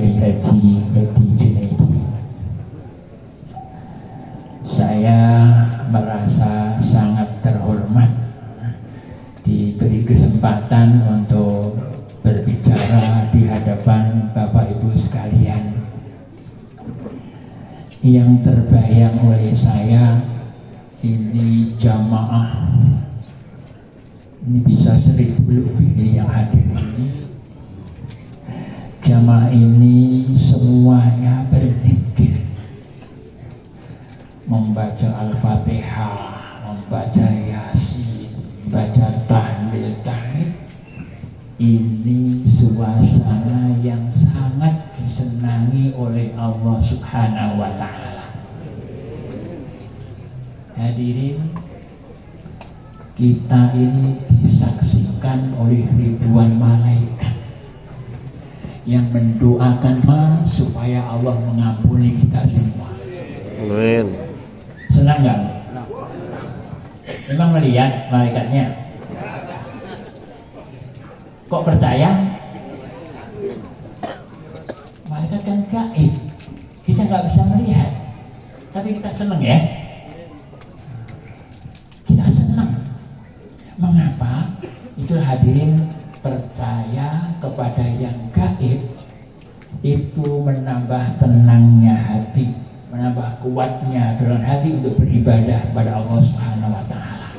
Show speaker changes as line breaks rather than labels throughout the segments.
Kiai Haji Edi Junaidi. Saya merasa sangat terhormat diberi kesempatan untuk berbicara di hadapan Bapak Ibu sekalian. Yang terbayang oleh saya, ini jamaah ini bisa 1000 lebih yang hadir ini. Jamaah ini semuanya berzikir, membaca Al-Fatihah, membaca Yasin, membaca tahlil tahmid. Ini suasana yang sangat disenangi oleh Allah Subhanahu wa Ta'ala. Hadirin, kita ini disaksikan oleh ribuan malaikat yang mendoakan supaya Allah mengampuni kita semua.
Amin.
Senang nggak? Memang melihat malaikatnya? Kok percaya? Malaikat kan gaib, kita nggak bisa melihat, tapi kita senang ya. Kita senang. Mengapa? Itulah hadirin, percaya kepada yang gaib itu menambah tenangnya hati, menambah kuatnya dorongan hati untuk beribadah kepada Allah Subhanahu wa Ta'ala.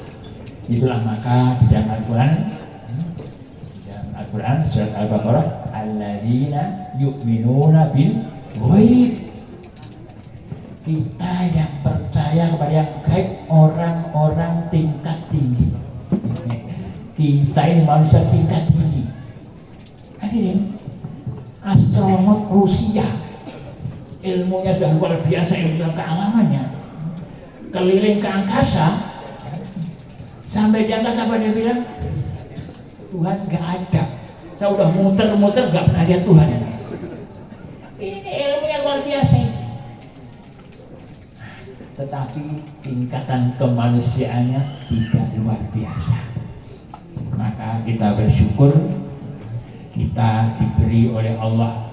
Itulah maka di dalam Al-Quran surat Al-Baqarah, alladzina yu'minuna bil ghaib. Kita yang percaya kepada yang gaib, orang-orang tingkat tinggi. Kita ini manusia tingkat tinggi. Hadirin, astronot Rusia, ilmunya sudah luar biasa, ilmu kealamannya, keliling ke angkasa. Sampai di angkasa apa dia bilang? Tuhan nggak ada. Saya udah muter-muter nggak pernah lihat Tuhan. Ini ilmu yang luar biasa. Tetapi tingkatan kemanusiaannya tidak luar biasa. Maka kita bersyukur kita diberi oleh Allah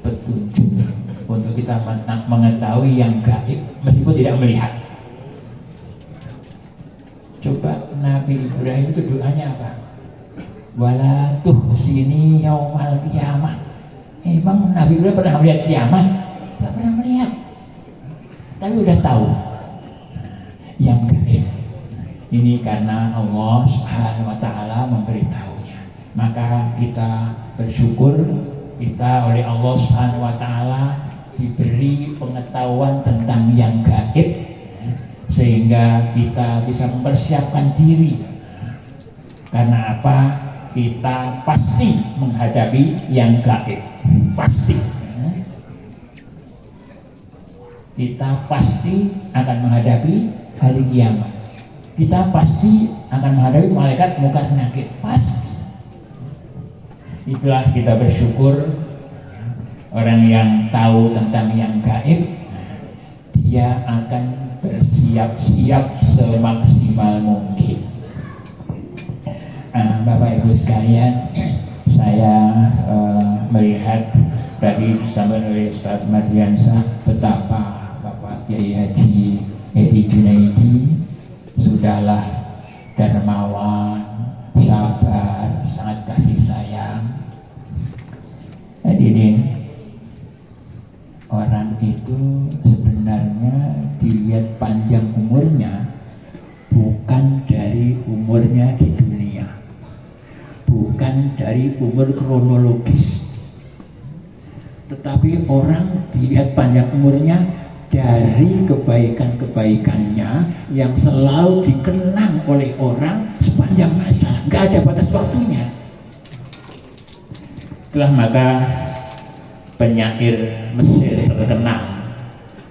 petunjuk untuk kita mengetahui yang gaib meskipun tidak melihat. Coba Nabi Ibrahim itu doanya apa? Wala tuhsini yaumal qiyamah. Emang Nabi Ibrahim pernah melihat kiamat? Tidak pernah melihat, tapi udah tahu yang gaib. Ini karena Allah Subhanahu wa Ta'ala memberitahunya. Maka kita bersyukur kita oleh Allah Subhanahu wa Ta'ala diberi pengetahuan tentang yang gaib, sehingga kita bisa mempersiapkan diri. Karena apa? Kita pasti menghadapi yang gaib, pasti. Kita pasti akan menghadapi hari kiamat. Kita pasti akan menghadapi malaikat mungkar nakir, pasti. Itulah kita bersyukur orang yang tahu tentang yang gaib, dia akan bersiap-siap semaksimal mungkin. Bapak Ibu sekalian, saya melihat tadi disampaikan oleh Ustaz Mardiansah betapa Bapak Kiai Haji Edi Junaidi sudahlah dermawan, sabar, sangat kasih sayang. Hadirin, orang itu sebenarnya dilihat panjang umurnya bukan dari umurnya di dunia, bukan dari umur kronologis, tetapi orang dilihat panjang umurnya dari kebaikan-kebaikannya yang selalu dikenang oleh orang sepanjang masa, nggak ada batas waktunya. Itulah maka penyair Mesir terkenal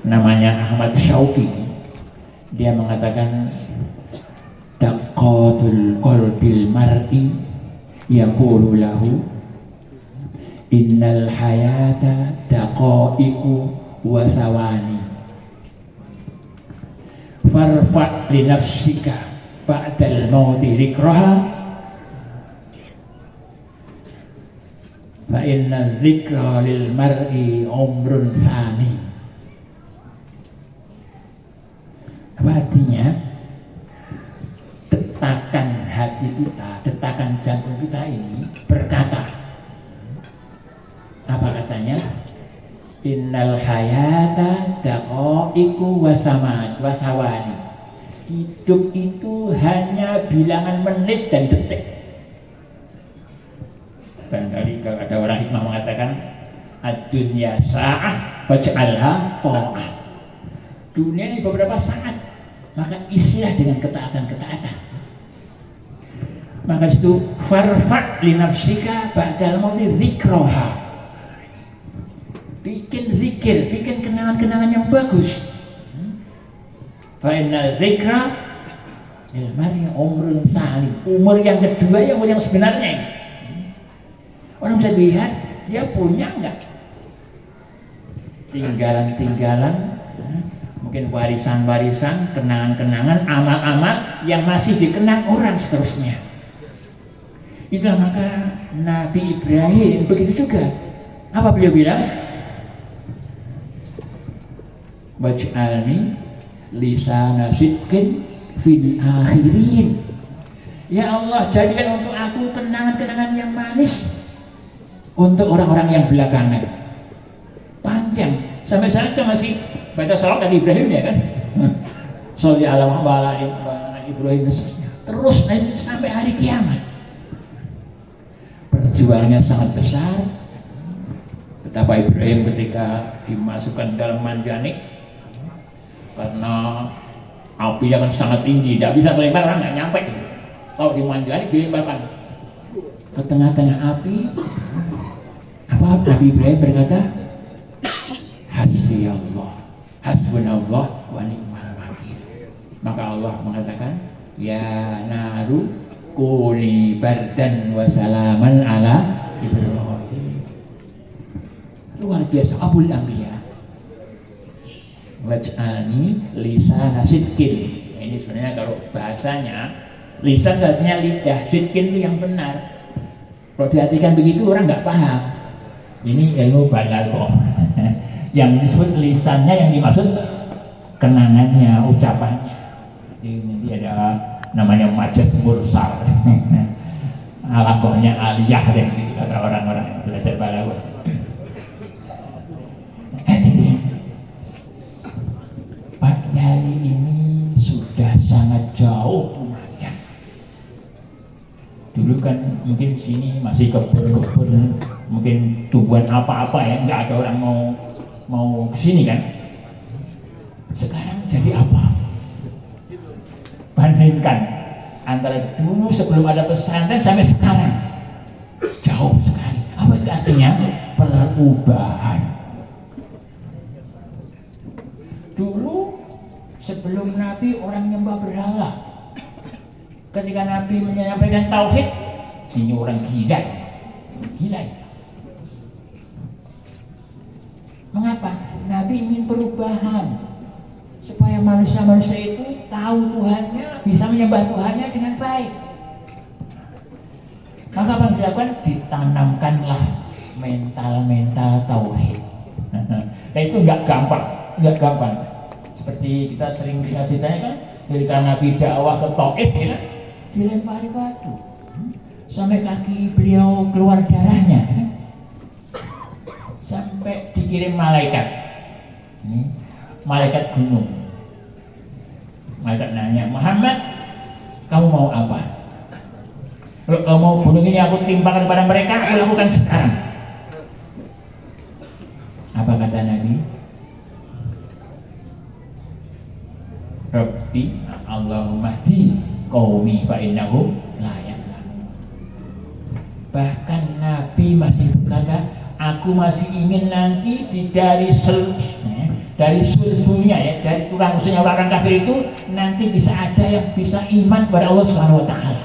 namanya Ahmad Syauqi, dia mengatakan daqatul qalbil mar'i yaqulu lahu innal hayata daqaiqu wa sawani farfa' li nafsika ba'dal mauti dhikraha fa inna dzikra lil mar'i umrun sani. Apa artinya? Detakan hati kita, detakan jantung kita ini berkata, apa katanya? Innal hayata daqaiqu wasawani. Hidup itu hanya bilangan menit dan detik. Barangkali kalau ada orang hikmah mengatakan ad-dunya sa'ah faj'alha ta'ah. Dunia ini beberapa saat, maka isilah dengan ketaatan-ketaatan. Maka itu farfat li nafsika ba'dal mauti zikraha. Bikin zikir, bikin kenangan-kenangan yang bagus. Fa inna dzikra lil mar'i umrun salim. Umur yang kedua, yang umur yang sebenarnya. Orang bisa lihat dia punya enggak tinggalan-tinggalan, mungkin warisan-warisan, kenangan-kenangan, amal-amal yang masih dikenang orang seterusnya. Itulah maka Nabi Ibrahim begitu juga. Apa beliau bilang? Waj'alni lisana sidqin fil akhirin. Ya Allah, jadikan untuk aku kenangan-kenangan yang manis untuk orang-orang yang belakangan. Panjang. Sampai sekarang kita masih baca salawat Nabi Ibrahim ya kan? Sholli ala Muhammad Ibrahim terus sampai hari kiamat. Perjuangannya sangat besar. Betapa Ibrahim ketika dimasukkan dalam manjanik, karena apinya kan sangat tinggi, tidak bisa melempar, orang nggak nyampe. Kalau di manjanik dilemparkan ke tengah-tengah api. Apa Nabi Ibrahim berkata? Hasbi Allah, hasbunallah wa ni'mal wakil. Maka Allah mengatakan, ya naru kuni bardan wa salaman ala Ibrahim. Luar biasa Abul Anbiya. Waj'alni lisana sidqin. Ini sebenarnya kalau bahasanya lisan artinya lidah, sidqin itu yang benar. Kalau diartikan begitu orang nggak paham. Ini ilmu balaghah. Yang disebut lisannya yang dimaksud kenangannya, ucapannya. Ini ada namanya majaz mursal. Alagohnya aliyah dan gitu kata orang-orang yang belajar balaghah. Pak Yai ini sudah sangat jauh rumahnya. Dulu kan mungkin sini masih kebun-kebun, mungkin tumbuhan apa-apa ya, nggak ada orang mau kesini kan. Sekarang jadi apa? Bandingkan antara dulu sebelum ada pesantren sampai sekarang, jauh sekali. Apa itu artinya? Perubahan. Dulu sebelum Nabi orang nyembah berhala. Ketika Nabi menyampaikan tauhid, ini orang gila. Mengapa? Nabi ingin perubahan supaya manusia-manusia itu tahu Tuhannya, bisa menyembah Tuhannya dengan baik. Maka apa yang dilakukan? Ditanamkanlah mental tauhid. Nah itu nggak gampang. Seperti kita sering ceritanya kan, ketika Nabi dakwah ke Taif ya, dilempari batu sampai kaki beliau keluar darahnya, ya. Sampai dikirim malaikat, malaikat gunung. Malaikat nanya, Muhammad, kamu mau apa? Kalau kamu mau gunung ini aku timpakan kepada mereka, aku lakukan sekarang. Apa kata Nabi? Rabbi Allahumma hdi qaumi fa innahum la ya'lamun. Bahkan Nabi masih berkata, aku masih ingin nanti dari sulbunya ya, dari tukang usulnya orang kafir itu nanti bisa ada yang bisa iman kepada Allah Subhanahu wa taala.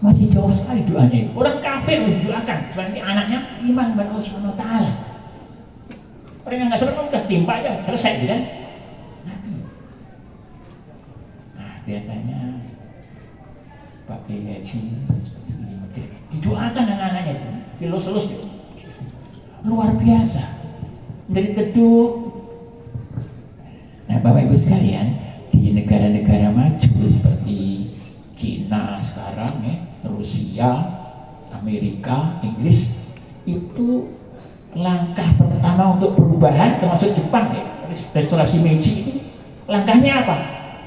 Masih jauh sekali doanya. Orang kafir harus doakan seperti anaknya iman kepada Allah Subhanahu wa taala. Orang yang nggak sabar udah timpa aja, selesai gitu kan. Biasanya pakai haji didoakan anak-anaknya itu dilus-lus gitu. Luar biasa. Dari teduh. Nah, Bapak Ibu sekalian, di negara-negara maju seperti Cina sekarang ya, Rusia, Amerika, Inggris, itu langkah pertama untuk perubahan, termasuk Jepang ya, restorasi Meiji itu langkahnya apa?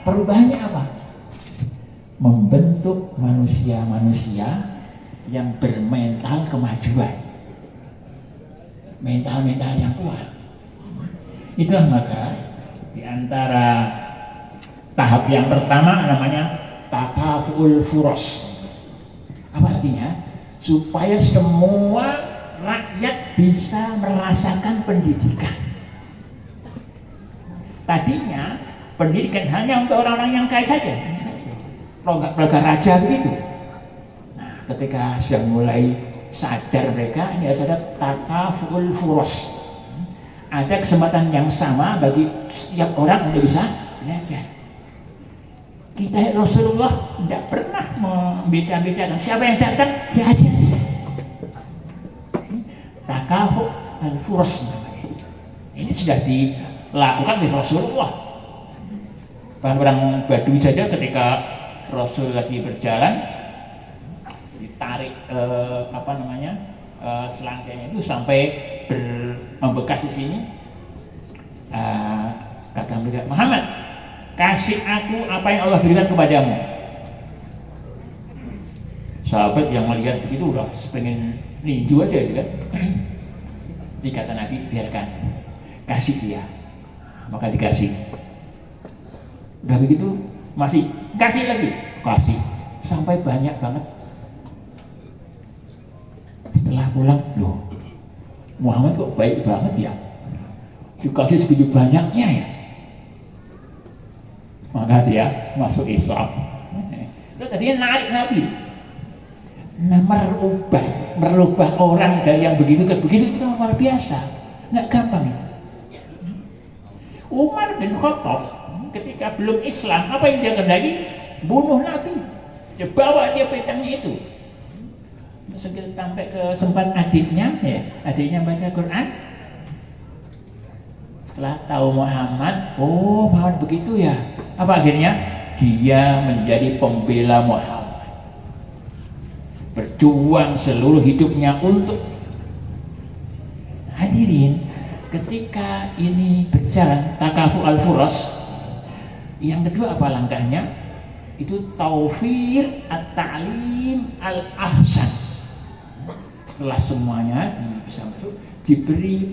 Perubahannya apa? Membentuk manusia-manusia yang bermental kemajuan, mental-mental yang kuat. Itulah maka di antara tahap yang pertama namanya takaful furos. Apa artinya? Supaya semua rakyat bisa merasakan pendidikan. Tadinya pendidikan hanya untuk orang-orang yang kaya saja, keluarga raja begitu. Nah, ketika sudah mulai sadar mereka, ini harus ada takaful furos. Ada kesempatan yang sama bagi setiap orang untuk bisa belajar. Kita Rasulullah tidak pernah membeda-bedakan siapa yang datang diajar. Takaful al-furos namanya. Ini sudah dilakukan oleh Rasulullah. Bahkan orang Badui saja ketika Rasul lagi berjalan ditarik selangkainya itu sampai membekas di sini. Kata mereka, Muhammad, kasih aku apa yang Allah berikan kepadamu. Sahabat yang melihat begitu udah pengen ninju aja gitu kan. Jadi kata Nabi, biarkan, kasih dia. Maka dikasih. Udah begitu masih kasih lagi, kasih sampai banyak banget. Setelah pulang, loh, Muhammad kok baik banget ya, dikasih segitu banyaknya ya. Maka dia masuk Islam. Itu tadinya narik Nabi. Nah, merubah orang dari yang begitu ke begitu itu luar biasa, nggak gampang itu. Umar bin Khattab ketika belum Islam, apa yang dia kendaki? Bunuh Nabi. Dia bawa dia pedangnya itu. Sampai ke sempat adiknya baca Quran. Setelah tahu Muhammad, oh Muhammad begitu ya. Apa akhirnya? Dia menjadi pembela Muhammad. Berjuang seluruh hidupnya untuk. Hadirin, ketika ini berjalan takafu al-furos, yang kedua apa langkahnya? Itu taufir at-ta'lim al-ahsan. Setelah semuanya bisa masuk, diberi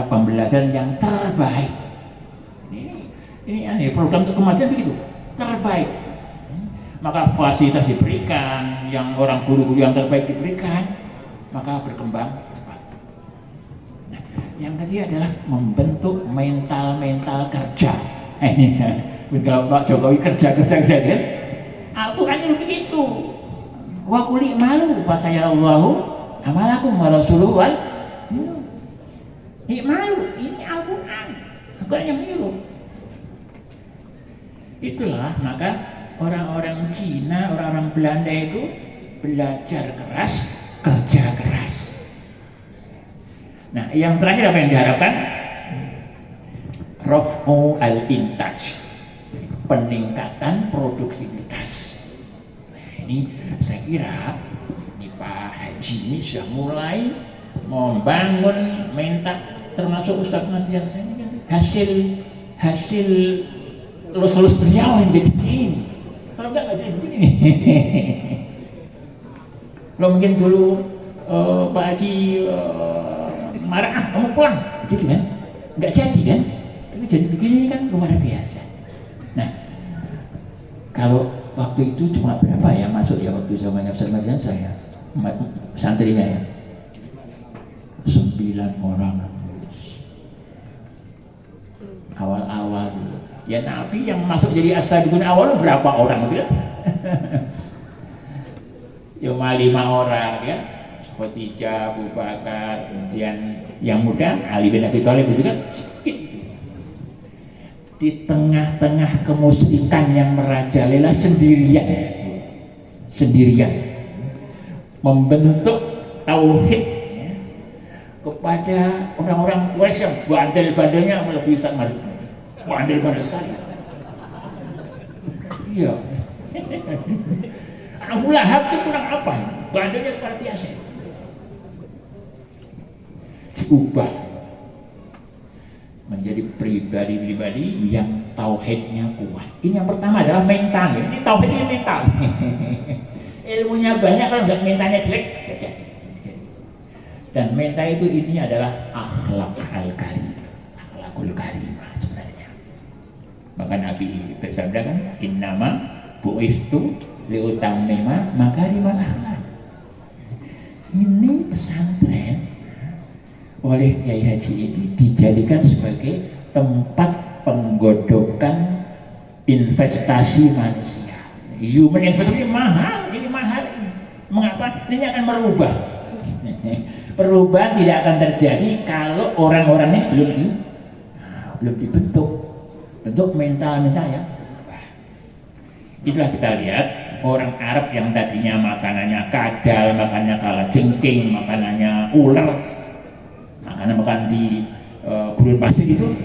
pembelajaran yang terbaik. Ini program untuk kemajuan begitu, terbaik. Maka fasilitas diberikan, yang orang guru-guru yang terbaik diberikan, maka berkembang cepat. Nah, yang ketiga adalah membentuk mental kerja. Ini kalau Pak Jokowi kerja kan? Al-Quran itu begitu. Wa quli malu fa sayarallahu amalakum wa rasuluhu wal malu. Ini Al-Quran. Al-Quran yang hidup. Itulah maka orang-orang Cina, orang-orang Belanda itu belajar keras, kerja keras. Nah, yang terakhir apa yang diharapkan? Raf'u al-intaj, peningkatan produksivitas. Nah, ini saya kira ini Pak Haji ini sudah mulai membangun mental, termasuk Ustaz Matiar saya ini kan hasil lulus beliau yang jadi begini. Kalau enggak jadi begini nih. Kalau mungkin dulu Pak Haji marah, kamu pulang, gitu kan? Enggak jadi kan? Tapi jadi begini kan luar biasa. Nah, kalau waktu itu cuma berapa ya masuk ya waktu zamannya Ustaz Matiar saya santrinya ya 9 orang awal-awal dulu. Ya Nabi yang masuk jadi as-sabiqun awal berapa orang dia? Cuma 5 orang ya. Khadijah, Abu Bakar, kemudian yang muda Ali bin Abi Thalib itu kan sedikit. Di tengah-tengah kemusyrikan yang merajalela sendirian membentuk tauhid ya, kepada orang-orang Quraisy yang bandel-bandelnya melebihi Ustaz Malik. Bandel-bandel sekali. Iya. Abu Lahab itu kurang apa? Bandelnya luar biasa. Diubah menjadi pribadi-pribadi yang tauhidnya kuat. Ini yang pertama adalah mental. Ini tauhid ini mental. Ilmunya banyak kalau nggak mentalnya jelek. Dan mental itu ini adalah akhlak al-karim, akhlakul karimah sebenarnya. Maka Nabi bersabda kan, innama bu'istu liutammima makarimal akhlak. Ini pesantren oleh Kiai Haji ini dijadikan sebagai tempat penggodokan investasi manusia. Human investasi mahal, ini mahal. Mengapa? Ini akan merubah. Perubahan tidak akan terjadi kalau orang-orang ini belum dibentuk, bentuk mental ya. Itulah kita lihat orang Arab yang tadinya makanannya kadal, makanannya kalajengking, makanannya ular, makan di gurun pasir itu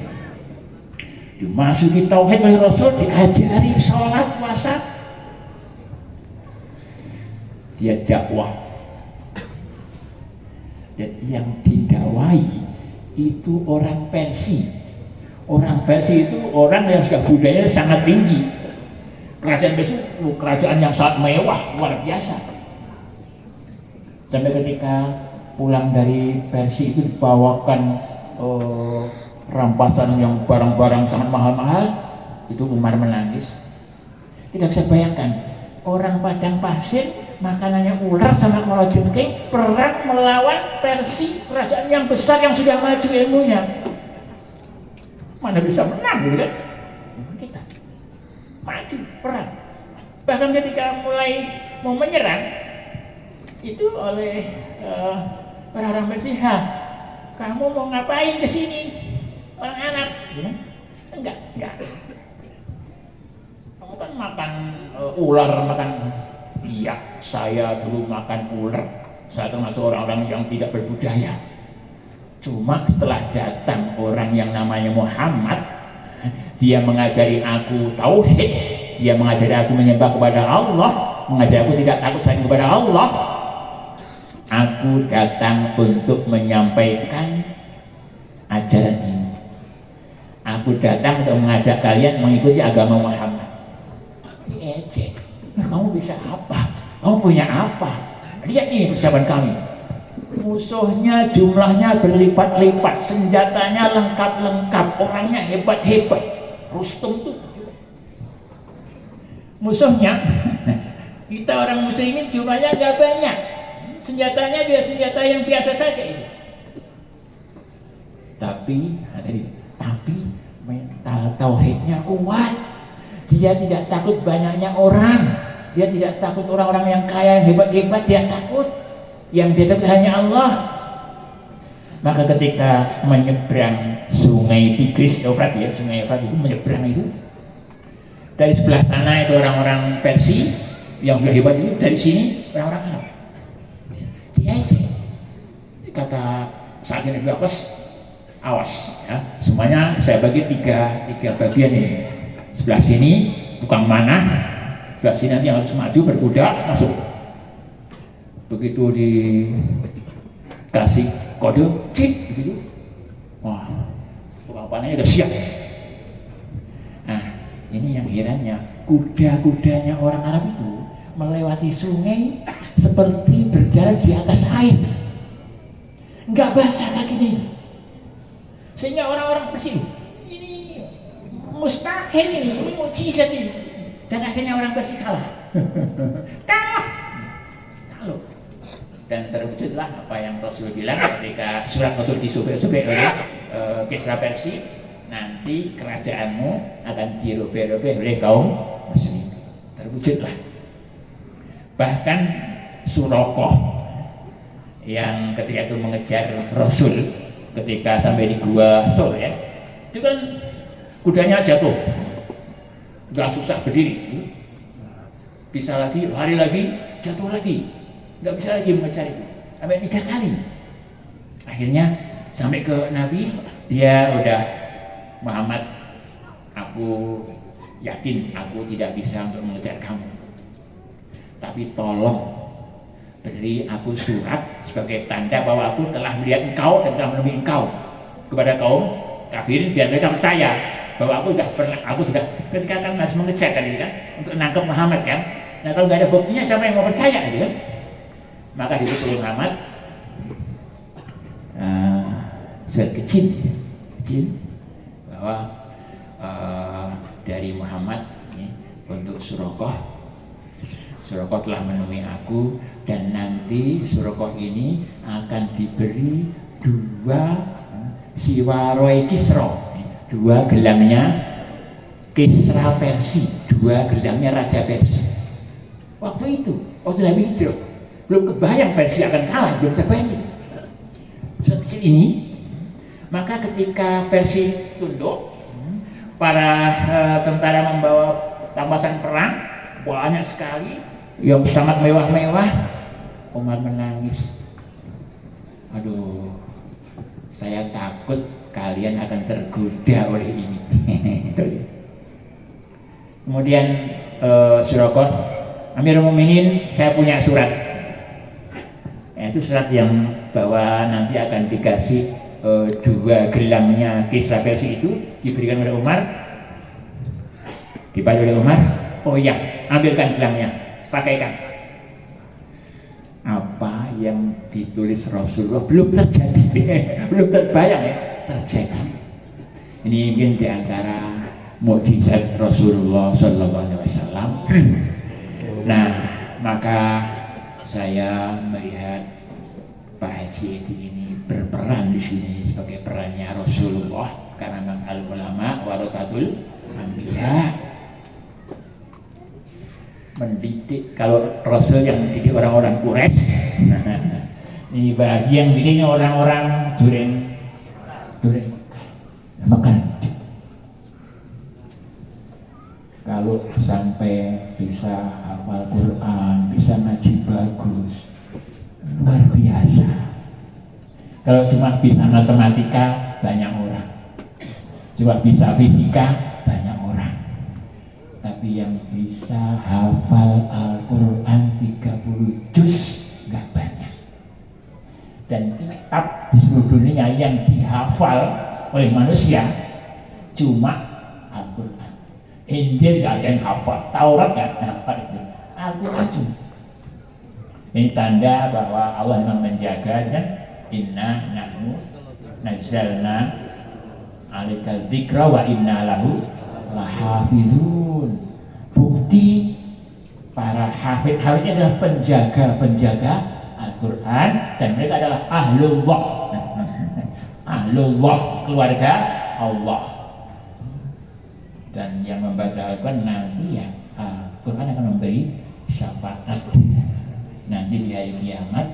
dimasuki tauhid oleh Rasul, diajari sholat, puasa, dia dakwah. Dan yang didakwai itu orang Persia. Orang Persia itu orang yang sudah budayanya sangat tinggi. Kerajaan Persia itu kerajaan yang sangat mewah, luar biasa. Sampai ketika pulang dari Persia itu dibawakan rampasan yang barang-barang sangat mahal-mahal, itu Umar menangis. Tidak bisa bayangkan orang padang pasir makanannya ular sama kalajengking perang melawan Persia, kerajaan yang besar yang sudah maju ilmunya. Mana bisa menang gitu kan? Kita maju perang. Bahkan ketika mulai mau menyerang itu oleh orang-orang Persia, kamu mau ngapain ke sini? Orang Arab, ya? Enggak. Kamu kan makan ular, makan. Iya, saya dulu makan ular. Saya termasuk orang-orang yang tidak berbudaya. Cuma setelah datang orang yang namanya Muhammad, dia mengajari aku tauhid, dia mengajari aku menyembah kepada Allah, mengajari aku tidak takut selain kepada Allah. Aku datang untuk menyampaikan ajaran ini. Aku datang untuk mengajak kalian mengikuti agama Muhammad. Ejek. Kamu bisa apa? Kamu punya apa? Lihat ini persiapan kami. Musuhnya jumlahnya berlipat-lipat, senjatanya lengkap-lengkap, orangnya hebat-hebat. Rustum tuh. Musuhnya, kita orang muslimin jumlahnya gak banyak. Senjatanya juga senjata yang biasa saja ini. Tapi mental tauhidnya kuat. Dia tidak takut banyaknya orang, dia tidak takut orang-orang yang kaya, yang hebat-hebat, dia takut. Yang dia takut hanya Allah. Maka ketika menyeberang sungai Tigris, Efrat ya, sungai Efrat itu menyeberang itu. Dari sebelah sana itu orang-orang Persia yang sudah hebat itu, dari sini orang-orang Arab. Dia aja. Kata saat ini Bapak, awas ya, semuanya saya bagi tiga bagian ini. Sebelah sini tukang manah, sebelah sini nanti yang harus maju berkuda masuk. Begitu dikasih kode cip begitu, wah tukang panahnya udah siap. Nah ini yang herannya, kuda-kudanya orang Arab itu melewati sungai seperti berjalan di atas air, nggak basah kakinya. Sehingga orang-orang Persia ini mustahil, ini mukjizat ini. Dan akhirnya orang Persia kalah. Kalau dan terwujudlah apa yang Rasul bilang ketika surat Rasul disobek-sobek oleh Kisra Persia, nanti kerajaanmu akan dirobek-robek oleh kaum Muslim. Terwujudlah. Bahkan Surakoh yang ketika itu mengejar Rasul, ketika sampai di gua Sur ya, itu kan kudanya jatuh, nggak susah berdiri, bisa lagi lari lagi, jatuh lagi, nggak bisa lagi mengejar itu. sampai 3 kali. Akhirnya sampai ke Nabi, dia udah, Muhammad, aku yakin aku tidak bisa untuk mengejar kamu, tapi tolong beri aku surat sebagai tanda bahwa aku telah melihat engkau dan telah menemui engkau kepada kaum kafirin, biar mereka percaya bahwa aku sudah ketika kan harus mengejar tadi kan untuk menangkap Muhammad kan. Nah kalau nggak ada buktinya siapa yang mau percaya gitu kan? Maka ditulis Muhammad surat kecil bahwa dari Muhammad untuk Suraqah telah menemui aku, dan nanti Suraqah ini akan diberi 2 siwaroi Kisra, 2 gelangnya Kisra Persia, 2 gelangnya Raja Persia. Waktu itu, waktu Nabi hijrah, belum kebayang Persia akan kalah, belum terbayang. Surat kecil ini, maka ketika Persia tunduk, para tentara membawa rampasan perang banyak sekali yang sangat mewah-mewah. Umar menangis, aduh, saya takut kalian akan tergoda oleh ini. Kemudian Suraqah, Amirul Mukminin, saya punya surat. Itu surat yang bahwa nanti akan dikasih 2 gelangnya Kisra Persia itu diberikan oleh Umar, dibaca oleh Umar. Oh iya, ambilkan gelangnya, pakaikan. Apa yang ditulis Rasulullah belum terjadi, belum terbayang ya, terjadi. Ini mungkin diantara mukjizat Rasulullah Sallallahu Alaihi Wasallam. Nah, maka saya melihat Pak Haji Edi ini berperan di sini sebagai perannya Rasulullah, karena memang al-ulama warasatul anbiya, mendidik. Kalau Rasul yang mendidik orang-orang Quraisy, ini bagi yang mendidiknya orang-orang Duren Mekah. Kalau sampai bisa hafal Quran, bisa ngaji bagus, luar biasa. Kalau cuma bisa matematika, banyak orang. Cuma bisa fisika, banyak orang. Tapi yang bisa hafal Al-Quran 30 juz, nggak banyak. Dan kitab di seluruh dunia yang dihafal oleh manusia cuma Al-Quran. Injil nggak ada yang hafal, Taurat nggak ada yang hafal, itu Al-Quran cuma. Ini tanda bahwa Allah memang menjaga, kan? Inna nahnu nazzalna alaika dzikra wa inna lahu lahafizun. Bukti para hafid-hafidnya adalah penjaga Al-Quran, dan mereka adalah ahlullah, keluarga Allah. Dan yang membaca Al-Quran nanti ya, Al-Quran akan memberi syafaat nanti di hari kiamat,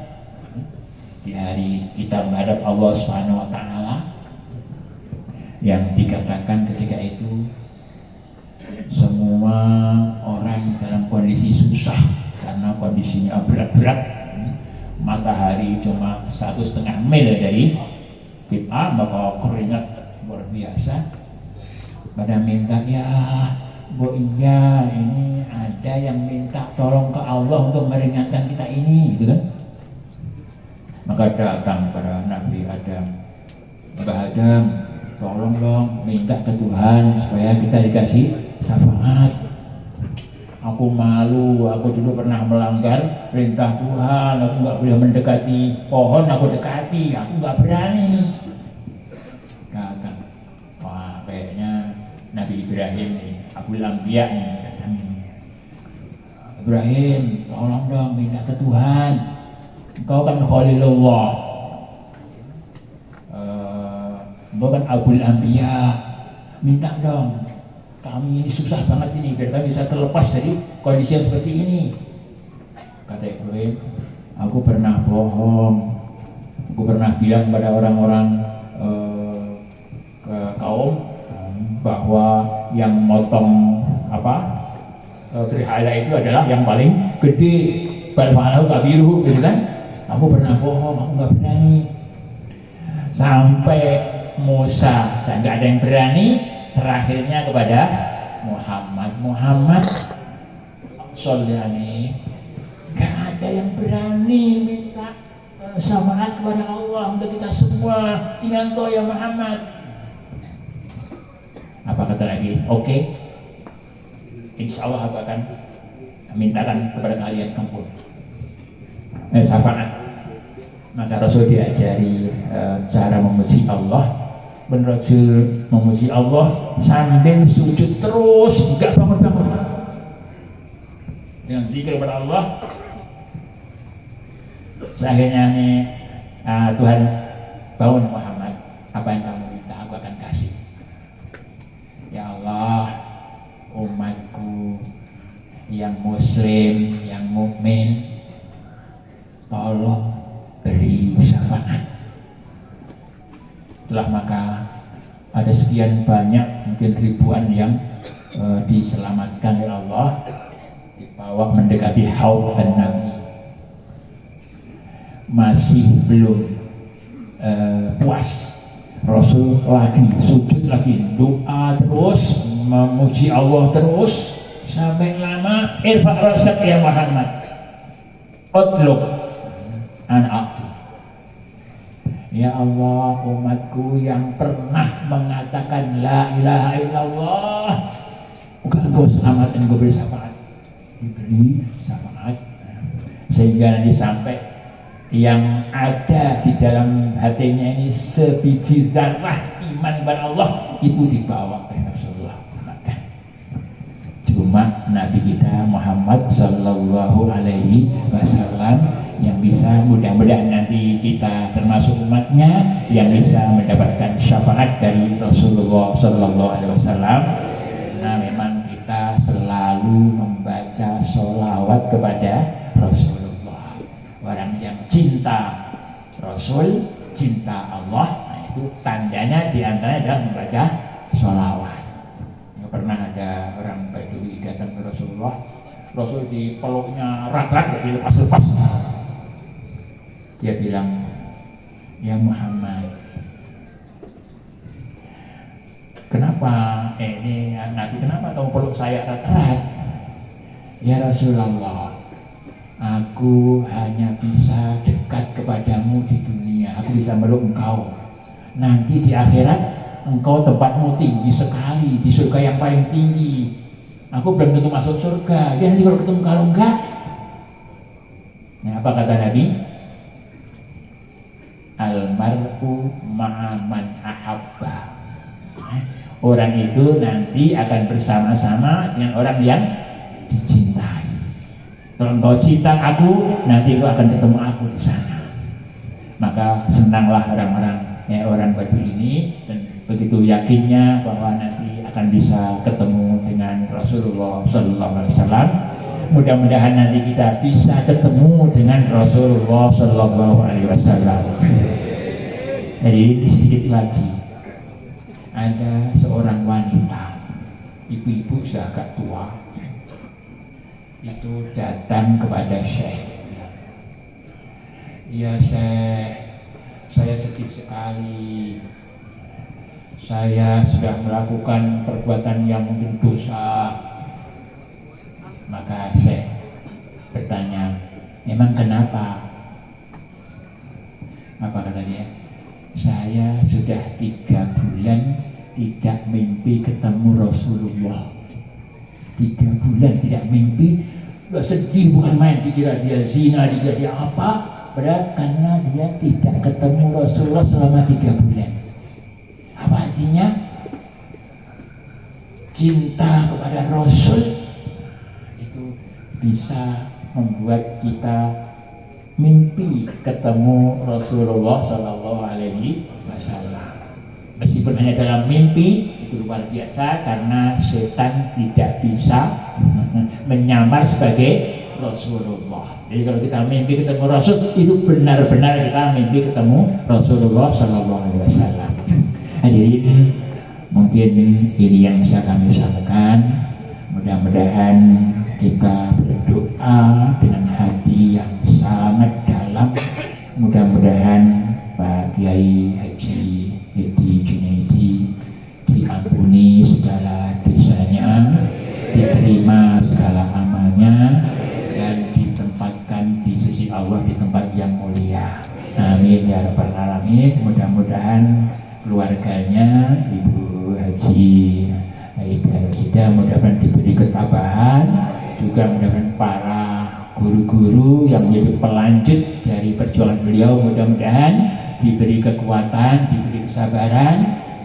di hari kita menghadap Allah Subhanahu wa Ta'ala, yang dikatakan ketika itu semua orang dalam kondisi susah karena kondisinya berat-berat. Matahari cuma 1,5 mil dari kita, maka keringat luar biasa. Pada minta, ya Bu, iya ini ada yang minta tolong ke Allah untuk meringankan kita ini, gitu kan? Maka datang pada Nabi Adam, Mbah Adam, tolong dong minta ke Tuhan supaya kita dikasih syafaat. Aku malu, aku dulu pernah melanggar perintah Tuhan, aku nggak boleh mendekati pohon, aku dekati, aku nggak berani. Datang, wah kayaknya Nabi Ibrahim nih, Abul Anbiya nih, datang ini. Ibrahim, tolong dong minta ke Tuhan. Engkau kan Khalilullah, engkau kan Abul Anbiya, minta dong. Kami ini susah banget ini, biar kami bisa terlepas dari kondisi yang seperti ini. Kata Ibrahim, aku pernah bohong, aku pernah bilang pada orang-orang kaum bahwa yang motong berhala itu adalah yang paling gede, bal fa'alahu kabiruhu, gitu kan? Aku pernah bohong, aku nggak berani. Sampai Musa, nggak ada yang berani. Terakhirnya kepada Muhammad Sholli alaihi. Nggak ada yang berani minta syafaat kepada Allah untuk kita semua. Tinggal kau ya Muhammad. Apa kata lagi? Oke. Insya Allah aku akan mintakan kepada kalian ampun. Syafaat. Maka Rasul diajari cara memuji Allah. Ben Rasul memuji Allah sambil sujud terus, enggak bangun-bangun. Dengan zikir kepada Allah. Akhirnya nih Tuhan, bangun Muhammad, apa yang kamu minta aku akan kasih. Ya Allah, umatku yang muslim, yang mukmin, tolong beri syafaat. Setelah maka ada sekian banyak, mungkin ribuan yang diselamatkan oleh Allah, dibawa mendekati haud dan Nabi. Masih belum puas, Rasul lagi sujud lagi, doa terus, memuji Allah terus sampai lama. Irfa' rasak ya Muhammad, utlub an abdi. Ya Allah, umatku yang pernah mengatakan la ilaha illallah, bukan engkau selamat dan engkau beri syafaat. Diberi syafaat sehingga nanti sampai yang ada di dalam hatinya ini sebiji zarah iman kepada Allah itu dibawa oleh Rasulullah. Cuma Nabi kita Muhammad Sallallahu Alaihi Wasallam yang bisa, mudah-mudahan nanti kita termasuk umatnya yang bisa mendapatkan syafaat dari Rasulullah Sallallahu Alaihi Wasallam. Nah, memang kita selalu membaca sholawat kepada Rasulullah. Orang yang cinta Rasul, cinta Allah, nah itu tandanya diantaranya adalah membaca sholawat. Pernah ada orang Badui datang ke Rasulullah, Rasul di peluknya rat-rat, dilepas-lepas. Dia bilang, ya Muhammad, kenapa ini Nabi, kenapa kamu peluk saya rat-rat? Ya Rasulullah, aku hanya bisa dekat kepadamu di dunia, aku bisa meluk engkau. Nanti di akhirat engkau tempatmu tinggi sekali, di surga yang paling tinggi. Aku belum tentu masuk surga, ya nanti kalau ketemu, kalau enggak. Nah, apa kata Nabi? Almar'u ma'aman ahabba. Orang itu nanti akan bersama-sama dengan orang yang dicintai. Kalau engkau cinta aku, nanti engkau akan ketemu aku di sana. Maka senanglah orang Badui ini, dan begitu yakinnya bahwa nanti akan bisa ketemu dengan Rasulullah Sallallahu Alaihi Wasallam. Mudah-mudahan nanti kita bisa ketemu dengan Rasulullah Sallallahu Alaihi Wasallam. Jadi sedikit lagi, ada seorang wanita, ibu-ibu sudah agak tua, itu datang kepada Syekh. Ya Syekh, saya sedih sekali. Saya sudah melakukan perbuatan yang mungkin dosa. Maka Syekh bertanya, memang kenapa? Apa kata dia? Saya sudah 3 bulan tidak mimpi ketemu Rasulullah. 3 bulan tidak mimpi. Gak sedih, bukan main, dikira dia zina, dikira dia apa. Padahal karena dia tidak ketemu Rasulullah selama 3 bulan. Apa artinya? Cinta kepada Rasul itu bisa membuat kita mimpi ketemu Rasulullah Sallallahu Alaihi Wasallam. Meskipun hanya dalam mimpi, itu luar biasa karena setan tidak bisa menyamar sebagai Rasulullah. Jadi kalau kita mimpi ketemu Rasul, itu benar-benar kita mimpi ketemu Rasulullah Sallallahu Alaihi Wasallam. Hadirin, mungkin ini yang bisa kami sampaikan. Mudah-mudahan kita berdoa dengan hati yang sangat dalam Haji Edi Junaidi diampuni segala dosanya, diterima segala amalnya, dan ditempatkan di sisi Allah di tempat yang mulia. Amin ya rabbal alamin. Mudah-mudahan keluarganya Ibu Haji Aida Rosida mudah-mudahan diberi ketabahan, juga mudah-mudahan para guru-guru yang menjadi pelanjut dari perjuangan beliau mudah-mudahan diberi kekuatan, diberi kesabaran,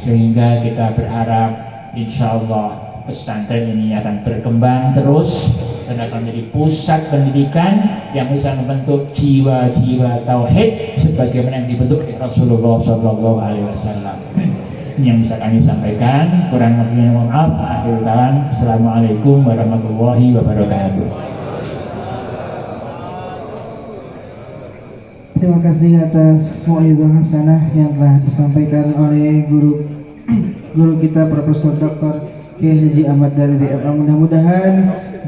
sehingga kita berharap insya Allah pesantren ini akan berkembang terus dan akan menjadi pusat pendidikan yang bisa membentuk jiwa-jiwa tauhid sebagaimana yang dibentuk oleh Rasulullah SAW. Ini yang bisa kami sampaikan. Kurang lebihnya mohon maaf. Akhir kalam. Assalamualaikum warahmatullahi wabarakatuh.
Terima kasih atas mu'idhah hasanah yang telah disampaikan oleh guru kita Profesor Dr. Kiai Haji Ahmad dari DFA. Mudah-mudahan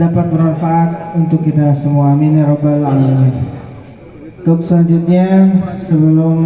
dapat bermanfaat untuk kita semua. Amin ya rabbal alamin. Untuk selanjutnya, sebelum